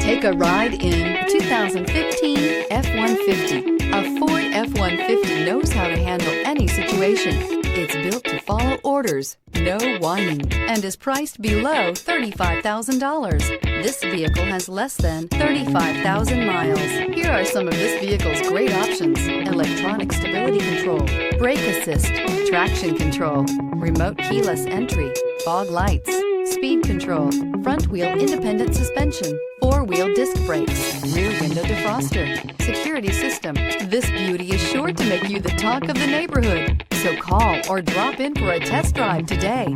Take a ride in the 2015 F-150. A Ford F-150 knows how to handle any situation. It's built to follow orders, no whining, and is priced below $35,000. This vehicle has less than 35,000 miles. Here are some of this vehicle's great options: electronic stability control, brake assist, traction control, remote keyless entry, fog lights, speed control, front wheel independent suspension, four-wheel disc brakes, rear window defroster, security system. This beauty is sure to make you the talk of the neighborhood. So call or drop in for a test drive today.